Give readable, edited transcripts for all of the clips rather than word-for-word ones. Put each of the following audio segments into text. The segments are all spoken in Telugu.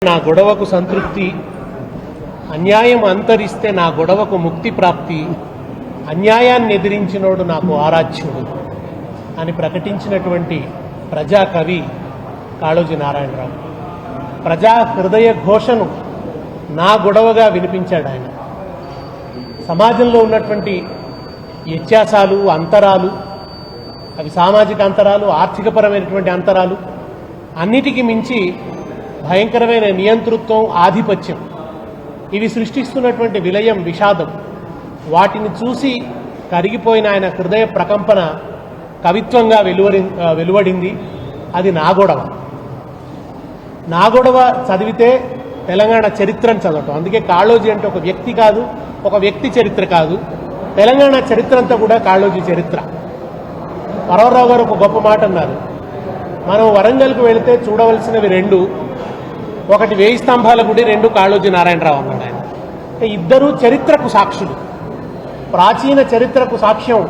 నా గొడవకు సంతృప్తి, అన్యాయం అంతరిస్తే నా గొడవకు ముక్తి ప్రాప్తి, అన్యాయాన్ని ఎదిరించినోడు నాకు ఆరాధ్యుడు అని ప్రకటించినటువంటి ప్రజాకవి కాళోజీ నారాయణరావు. ప్రజా హృదయ ఘోషను నా గొడవగా వినిపించాడు ఆయన. సమాజంలో ఉన్నటువంటి వ్యత్యాసాలు, అంతరాలు, అవి సామాజిక అంతరాలు, ఆర్థికపరమైనటువంటి అంతరాలు, అన్నిటికీ మించి భయంకరమైన నియంతృత్వం, ఆధిపత్యం, ఇవి సృష్టిస్తున్నటువంటి విలయం, విషాదం, వాటిని చూసి కరిగిపోయిన ఆయన హృదయ ప్రకంపన కవిత్వంగా వెలువడింది. అది నా గొడవ. నా గొడవ చదివితే తెలంగాణ చరిత్రను చదవటం. అందుకే కాళోజీ అంటే ఒక వ్యక్తి కాదు, ఒక వ్యక్తి చరిత్ర కాదు, తెలంగాణ చరిత్ర అంతా కూడా కాళోజీ చరిత్ర. వరవరరావు గారు ఒక గొప్ప మాట అన్నారు, మనం వరంగల్కు వెళితే చూడవలసినవి రెండు, ఒకటి 1000 స్తంభాల గుడి, 2 కాళోజీ నారాయణరావు అన్నాడు ఆయన. ఇద్దరూ చరిత్రకు సాక్షులు. ప్రాచీన చరిత్రకు సాక్ష్యం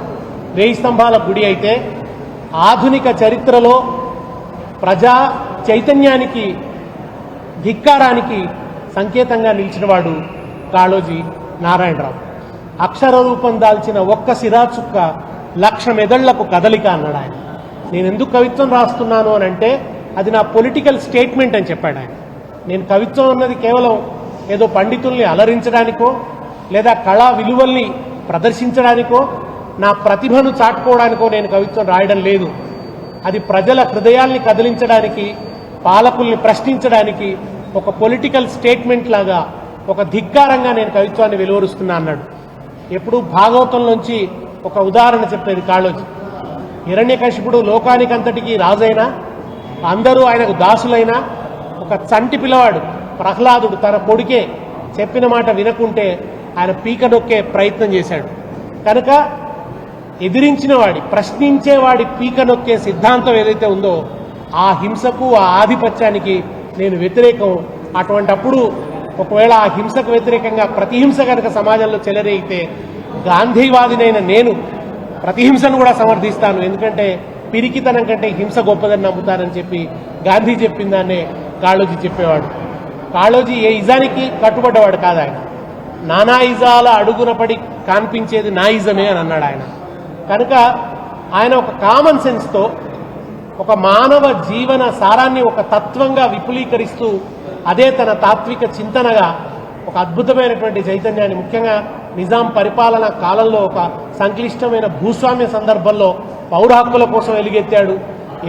1000 స్తంభాల గుడి అయితే, ఆధునిక చరిత్రలో ప్రజా చైతన్యానికి, ధిక్కారానికి సంకేతంగా నిలిచినవాడు కాళోజీ నారాయణరావు. అక్షర రూపం దాల్చిన ఒక్క సిరాచుక్క 1,00,000 మెదళ్లకు కదలిక అన్నాడు ఆయన. నేను ఎందుకు కవిత్వం రాస్తున్నాను అని అంటే, అది నా పొలిటికల్ స్టేట్మెంట్ అని చెప్పాడు ఆయన. నేను కవిత్వం అన్నది కేవలం ఏదో పండితుల్ని అలరించడానికో, లేదా కళా విలువల్ని ప్రదర్శించడానికో, నా ప్రతిభను చాటుకోవడానికో నేను కవిత్వం రాయడం లేదు. అది ప్రజల హృదయాల్ని కదిలించడానికి, పాలకుల్ని ప్రశ్నించడానికి, ఒక పొలిటికల్ స్టేట్మెంట్ లాగా, ఒక ధిక్కారంగా నేను కవిత్వాన్ని వెలువరుస్తున్నా అన్నాడు. ఎప్పుడు భాగవతంలోంచి ఒక ఉదాహరణ చెప్పేది కాళోజీ. హిరణ్యకశిపుడు లోకానికంతటికీ రాజైనా, అందరూ ఆయనకు దాసులైనా, ఒక చంటి పిల్లవాడు ప్రహ్లాదుడు తన కొడుకే చెప్పిన మాట వినకుంటే ఆయన పీక నొక్కే ప్రయత్నం చేశాడు. కనుక ఎదిరించినవాడి, ప్రశ్నించేవాడి పీక నొక్కే సిద్ధాంతం ఏదైతే ఉందో, ఆ హింసకు, ఆ ఆధిపత్యానికి నేను వ్యతిరేకం. అటువంటప్పుడు ఒకవేళ ఆ హింసకు వ్యతిరేకంగా ప్రతిహింస కనుక సమాజంలో చెలరేగితే, గాంధీవాదినైన నేను ప్రతిహింసను కూడా సమర్థిస్తాను. ఎందుకంటే పిరికితనం కంటే హింస గొప్పదని నమ్ముతానని చెప్పి గాంధీ చెప్పిన దాన్నే కాళోజీ చెప్పేవాడు. కాళోజీ ఏ ఇజానికి కట్టుబడ్డవాడు కాదు ఆయన. నానా ఇజాల అడుగున పడి కనిపించేది నా ఇజమే అని అన్నాడు ఆయన. కనుక ఆయన ఒక కామన్ సెన్స్తో ఒక మానవ జీవన సారాన్ని ఒక తత్వంగా విపులీకరిస్తూ, అదే తన తాత్విక చింతనగా ఒక అద్భుతమైనటువంటి చైతన్యాన్ని, ముఖ్యంగా నిజాం పరిపాలన కాలంలో ఒక సంక్లిష్టమైన భూస్వామ్య సందర్భంలో పౌర హక్కుల కోసం ఎలుగెత్తాడు.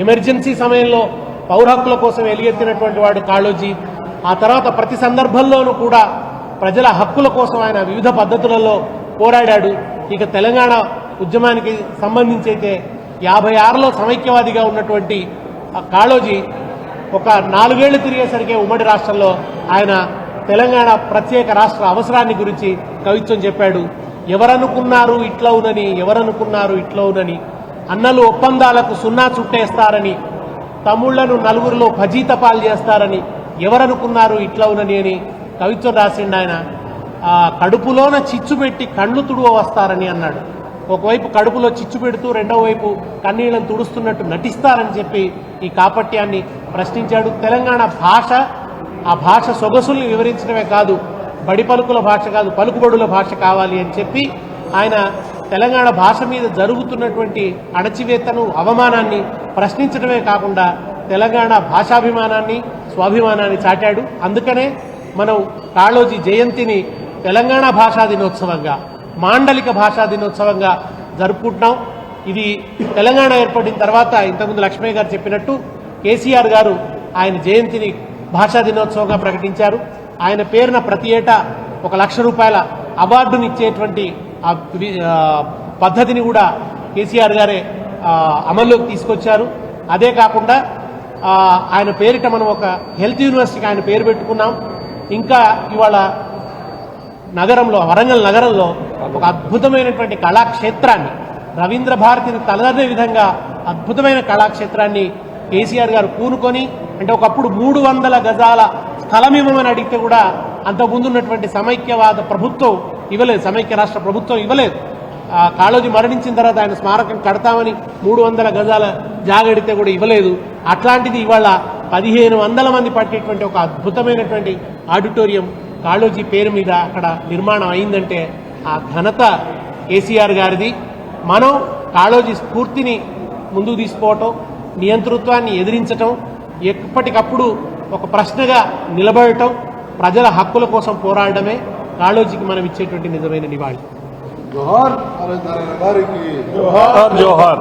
ఎమర్జెన్సీ సమయంలో పౌర హక్కుల కోసం ఎలుగెత్తినటువంటి వాడు కాళోజీ. ఆ తర్వాత ప్రతి సందర్భంలోనూ కూడా ప్రజల హక్కుల కోసం ఆయన వివిధ పద్ధతులలో పోరాడాడు. ఇక తెలంగాణ ఉద్యమానికి సంబంధించి అయితే 56లో సమైక్యవాదిగా ఉన్నటువంటి కాళోజీ ఒక 4 ఏళ్లు తిరిగేసరికి ఉమ్మడి రాష్ట్రంలో ఆయన తెలంగాణ ప్రత్యేక రాష్ట్ర అవసరాన్ని గురించి కవిత్వం చెప్పాడు. ఎవరనుకున్నారు ఇట్లవునని, ఎవరనుకున్నారు ఇట్లవునని, అన్నలు ఒప్పందాలకు సున్నా చుట్టేస్తారని, తమ్ముళ్లను నలుగురిలో ఫజీతపాలు చేస్తారని, ఎవరనుకున్నారు ఇట్లవునని అని కవిత్వం రాసిండు ఆయన. కడుపులోన చిచ్చు పెట్టి కళ్ళు తుడువ వస్తారని అన్నాడు. ఒకవైపు కడుపులో చిచ్చు పెడుతూ రెండవ వైపు కన్నీళ్లను తుడుస్తున్నట్టు నటిస్తారని చెప్పి ఈ కాపట్యాన్ని ప్రశ్నించాడు. తెలంగాణ భాష, ఆ భాష సొగసుల్ని వివరించడమే కాదు, బడి పలుకుల భాష కాదు, పలుకుబడుల భాష కావాలి అని చెప్పి ఆయన తెలంగాణ భాష మీద జరుగుతున్నటువంటి అణచివేతను, అవమానాన్ని ప్రశ్నించడమే కాకుండా తెలంగాణ భాషాభిమానాన్ని, స్వాభిమానాన్ని చాటాడు. అందుకనే మనం కాళోజీ జయంతిని తెలంగాణ భాషా దినోత్సవంగా, మాండలిక భాషా దినోత్సవంగా జరుపుకుంటున్నాం. ఇది తెలంగాణ ఏర్పడిన తర్వాత, ఇంతకుముందు లక్ష్మయ్య గారు చెప్పినట్టు, కేసీఆర్ గారు ఆయన జయంతిని భాషా దినోత్సవంగా ప్రకటించారు. ఆయన పేరున ప్రతి ఏటా ₹1,00,000 అవార్డునిచ్చేటువంటి పద్ధతిని కూడా కేసీఆర్ గారే అమల్లోకి తీసుకొచ్చారు. అదే కాకుండా ఆయన పేరిట మనం ఒక హెల్త్ యూనివర్సిటీకి ఆయన పేరు పెట్టుకున్నాం. ఇంకా ఇవాళ నగరంలో, వరంగల్ నగరంలో ఒక అద్భుతమైనటువంటి కళాక్షేత్రాన్ని, రవీంద్ర భారతిని తలదనే విధంగా అద్భుతమైన కళాక్షేత్రాన్ని కేసీఆర్ గారు పూనుకొని, అంటే ఒకప్పుడు 300 గజాల స్థలం ఇవ్వమని అడిగితే కూడా అంతకుముందు ఉన్నటువంటి సమైక్యవాద ప్రభుత్వం ఇవ్వలేదు, సమైక్య రాష్ట్ర ప్రభుత్వం ఇవ్వలేదు. కాళోజీ మరణించిన తర్వాత ఆయన స్మారకం కడతామని 300 గజాల జాగడితే కూడా ఇవ్వలేదు. అట్లాంటిది ఇవాళ 1500 మంది పట్టేటువంటి ఒక అద్భుతమైనటువంటి ఆడిటోరియం కాళోజీ పేరు మీద అక్కడ నిర్మాణం అయిందంటే ఆ ఘనత కేసీఆర్ గారిది. మనం కాళోజీ స్ఫూర్తిని ముందుకు తీసుకోవటం, నియంతృత్వాన్ని ఎదిరించటం, ఎప్పటికప్పుడు ఒక ప్రశ్నగా నిలబడటం, ప్రజల హక్కుల కోసం పోరాడమే కాళోజీకి మనం ఇచ్చేటువంటి నిజమైన నివాళి. జోహార్ జోహార్ జోహార్.